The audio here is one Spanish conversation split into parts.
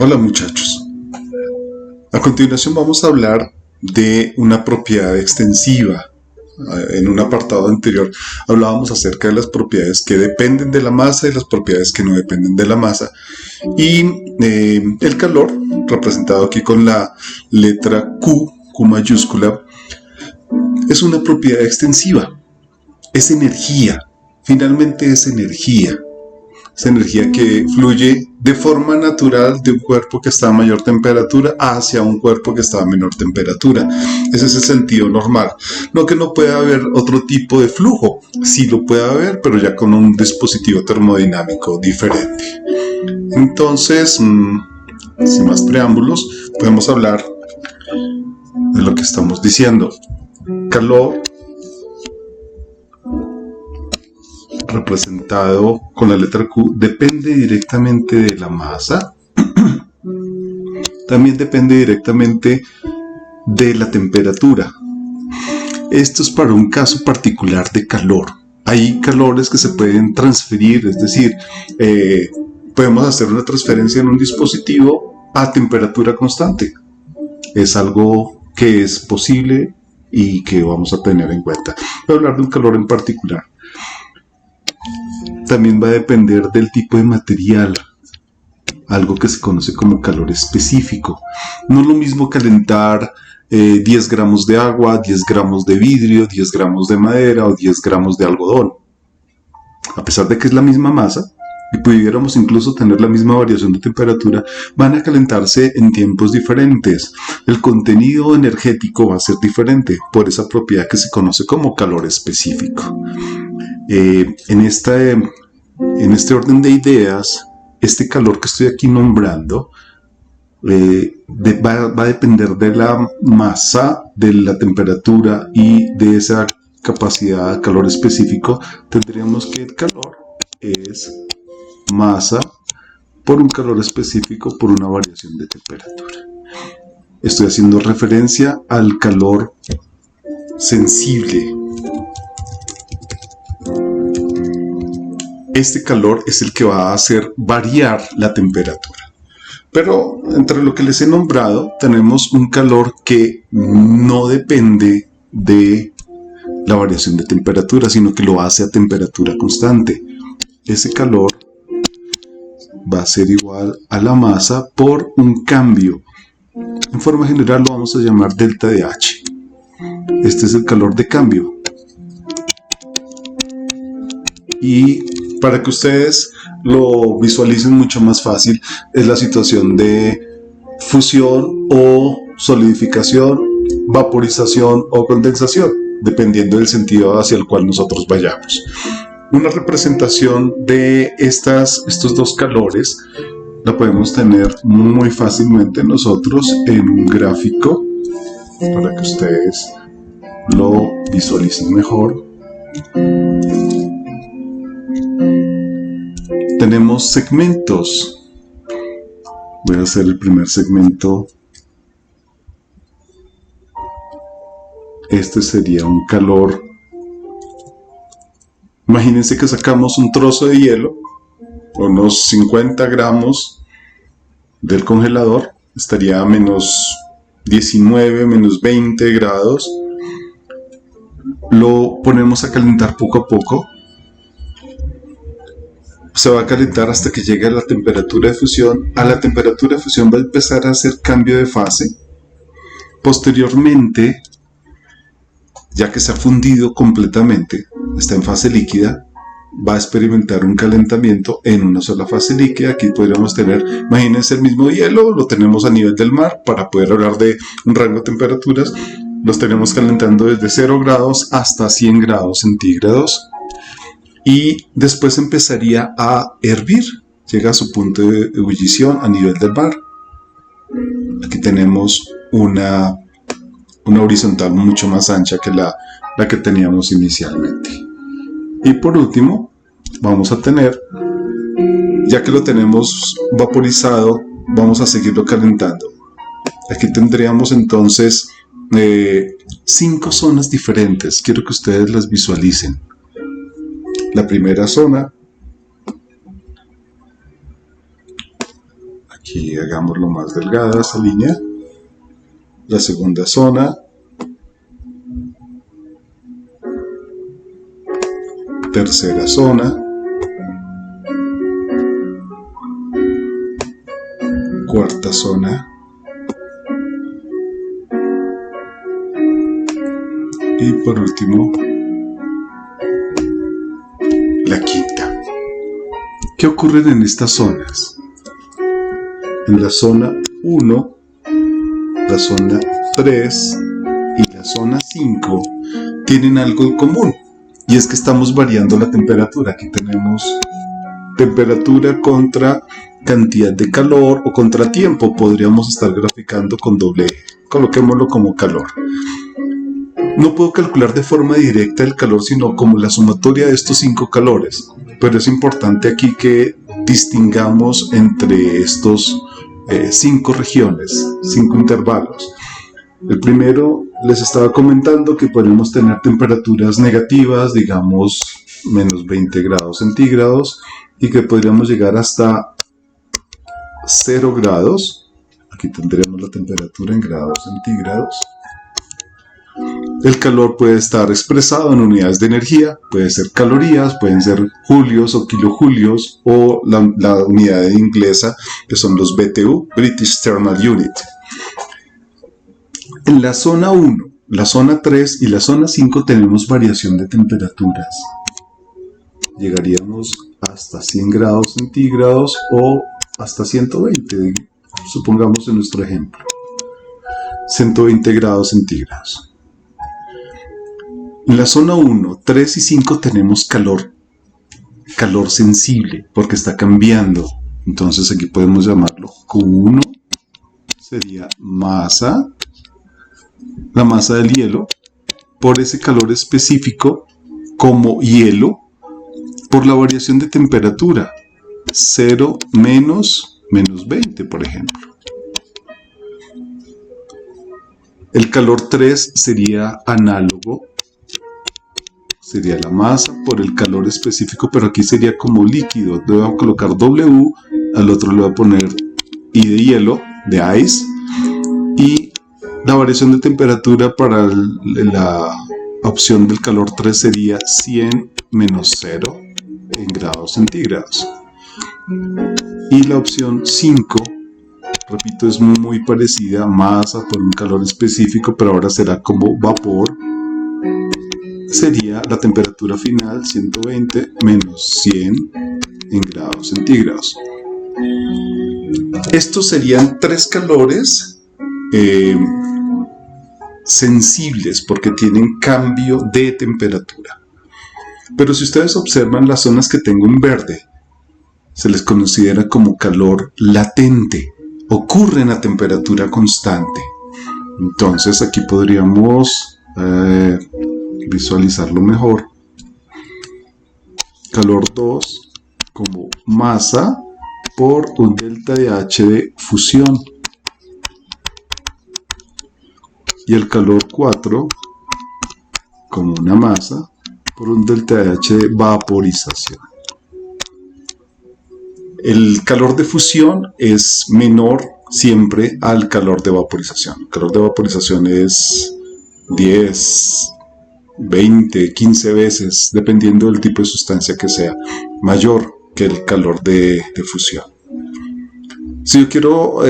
Hola muchachos, a continuación vamos a hablar de una propiedad extensiva. En un apartado anterior hablábamos acerca de las propiedades que dependen de la masa y las propiedades que no dependen de la masa. Y el calor, representado aquí con la letra Q mayúscula, es una propiedad extensiva. Es energía, finalmente es energía. Esa energía que fluye de forma natural de un cuerpo que está a mayor temperatura hacia un cuerpo que está a menor temperatura. Ese es el sentido normal. No que no pueda haber otro tipo de flujo, sí lo puede haber, pero ya con un dispositivo termodinámico diferente. Entonces, sin más preámbulos, podemos hablar de lo que estamos diciendo. Calor, representado con la letra Q, depende directamente de la masa. También depende directamente de la temperatura. Esto es para un caso particular de calor. Hay calores que se pueden transferir, es decir, podemos hacer una transferencia en un dispositivo a temperatura constante. Es algo que es posible y que vamos a tener en cuenta. Voy a hablar de un calor en particular. También va a depender del tipo de material, algo que se conoce como calor específico. No es lo mismo calentar 10 gramos de agua, 10 gramos de vidrio, 10 gramos de madera o 10 gramos de algodón. A pesar de que es la misma masa y pudiéramos incluso tener la misma variación de temperatura, van a calentarse en tiempos diferentes. El contenido energético va a ser diferente por esa propiedad que se conoce como calor específico. En este orden de ideas, este calor que estoy aquí nombrando va a depender de la masa, de la temperatura y de esa capacidad de calor específico. Tendríamos que el calor es masa por un calor específico por una variación de temperatura. Estoy haciendo referencia al calor sensible. Este calor es el que va a hacer variar la temperatura. Pero entre lo que les he nombrado, tenemos un calor que no depende de la variación de temperatura, sino que lo hace a temperatura constante. Ese calor va a ser igual a la masa por un cambio. En forma general lo vamos a llamar delta de H. Este es el calor de cambio. Y para que ustedes lo visualicen mucho más fácil, es la situación de fusión o solidificación, vaporización o condensación, dependiendo del sentido hacia el cual nosotros vayamos. Una representación de estos dos calores la podemos tener muy fácilmente nosotros en un gráfico para que ustedes lo visualicen mejor. Tenemos segmentos. Voy a hacer el primer segmento. Este sería un calor. Imagínense que sacamos un trozo de hielo, unos 50 gramos del congelador, estaría a menos 19, menos 20 grados. Lo ponemos a calentar poco a poco. Se va a calentar hasta que llegue a la temperatura de fusión. A la temperatura de fusión va a empezar a hacer cambio de fase. Posteriormente, ya que se ha fundido completamente, está en fase líquida, va a experimentar un calentamiento en una sola fase líquida. Aquí podríamos tener, imagínense el mismo hielo, lo tenemos a nivel del mar para poder hablar de un rango de temperaturas. Los tenemos calentando desde 0 grados hasta 100 grados centígrados. Y después empezaría a hervir, llega a su punto de ebullición a nivel del mar. Aquí tenemos una horizontal mucho más ancha que la que teníamos inicialmente. Y por último, vamos a tener, ya que lo tenemos vaporizado, vamos a seguirlo calentando. Aquí tendríamos entonces 5 zonas diferentes. Quiero que ustedes las visualicen. La primera zona, Aquí hagámoslo más delgada esa línea. La segunda zona. Tercera zona. Cuarta zona. Y por último, la quinta. ¿Qué ocurre en estas zonas? En la zona 1, la zona 3 y la zona 5 tienen algo en común, y es que estamos variando la temperatura. Aquí tenemos temperatura contra cantidad de calor o contra tiempo. Podríamos estar graficando con doble E. Coloquémoslo como calor. No puedo calcular de forma directa el calor, sino como la sumatoria de estos 5 calores. Pero es importante aquí que distingamos entre estos 5 regiones, 5 intervalos. El primero, les estaba comentando que podemos tener temperaturas negativas, digamos menos 20 grados centígrados, y que podríamos llegar hasta 0 grados. Aquí tendremos la temperatura en grados centígrados. El calor puede estar expresado en unidades de energía, puede ser calorías, pueden ser julios o kilojulios, o la unidad inglesa, que son los BTU, British Thermal Unit. En la zona 1, la zona 3 y la zona 5 tenemos variación de temperaturas. Llegaríamos hasta 100 grados centígrados o hasta 120, supongamos en nuestro ejemplo. 120 grados centígrados. En la zona 1, 3 y 5 tenemos calor sensible, porque está cambiando. Entonces aquí podemos llamarlo Q1, sería masa, la masa del hielo, por ese calor específico como hielo, por la variación de temperatura, 0 menos 20, por ejemplo. El calor 3 sería análogo, sería la masa por el calor específico, pero aquí sería como líquido. Le voy a colocar W, al otro le voy a poner I de hielo, de ice, y la variación de temperatura para la opción del calor 3 sería 100 menos 0 en grados centígrados. Y la opción 5, repito, es muy parecida, masa por un calor específico, pero ahora será como vapor. Sería la temperatura final 120 menos 100 en grados centígrados. Estos serían 3 calores sensibles porque tienen cambio de temperatura. Pero si ustedes observan las zonas que tengo en verde, se les considera como calor latente. Ocurren a temperatura constante. Entonces aquí podríamos visualizarlo mejor. Calor 2 como masa por un delta de H de fusión. Y el calor 4 como una masa por un delta de H de vaporización. El calor de fusión es menor siempre al calor de vaporización. El calor de vaporización es 10, 20, 15 veces, dependiendo del tipo de sustancia que sea, mayor que el calor de fusión. Si yo quiero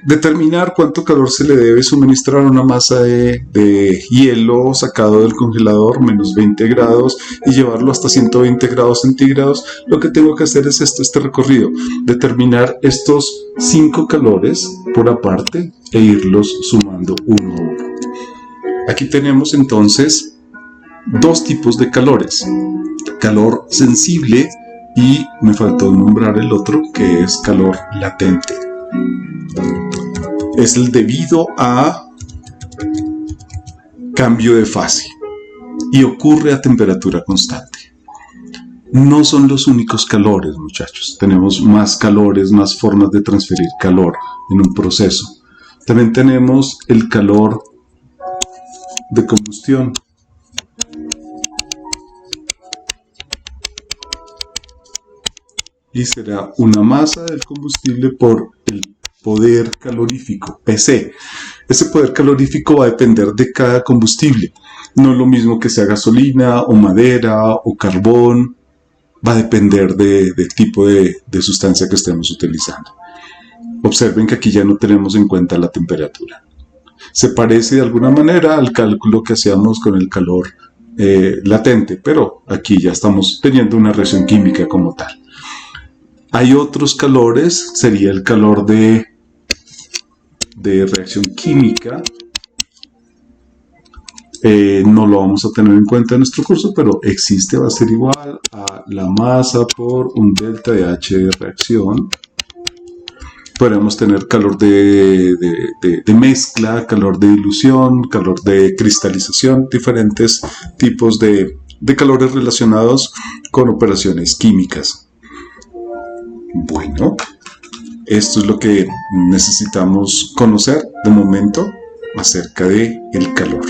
determinar cuánto calor se le debe suministrar a una masa de hielo sacado del congelador, menos 20 grados, y llevarlo hasta 120 grados centígrados, lo que tengo que hacer es este recorrido, determinar estos 5 calores por aparte e irlos sumando uno a uno. Aquí tenemos entonces 2 tipos de calores: calor sensible y me faltó nombrar el otro, que es calor latente. Es el debido a cambio de fase y ocurre a temperatura constante. No son los únicos calores, muchachos. Tenemos más calores, más formas de transferir calor en un proceso. También tenemos el calor de combustión. Y será una masa del combustible por el poder calorífico, PC. Ese poder calorífico va a depender de cada combustible. No es lo mismo que sea gasolina o madera o carbón. Va a depender del tipo de sustancia que estemos utilizando. Observen que aquí ya no tenemos en cuenta la temperatura. Se parece de alguna manera al cálculo que hacíamos con el calor latente, pero aquí ya estamos teniendo una reacción química como tal. Hay otros calores, sería el calor de reacción química. No lo vamos a tener en cuenta en nuestro curso, pero existe, va a ser igual a la masa por un delta de H de reacción. Podemos tener calor de mezcla, calor de dilución, calor de cristalización, diferentes tipos de calores relacionados con operaciones químicas. Bueno, esto es lo que necesitamos conocer de momento acerca del calor.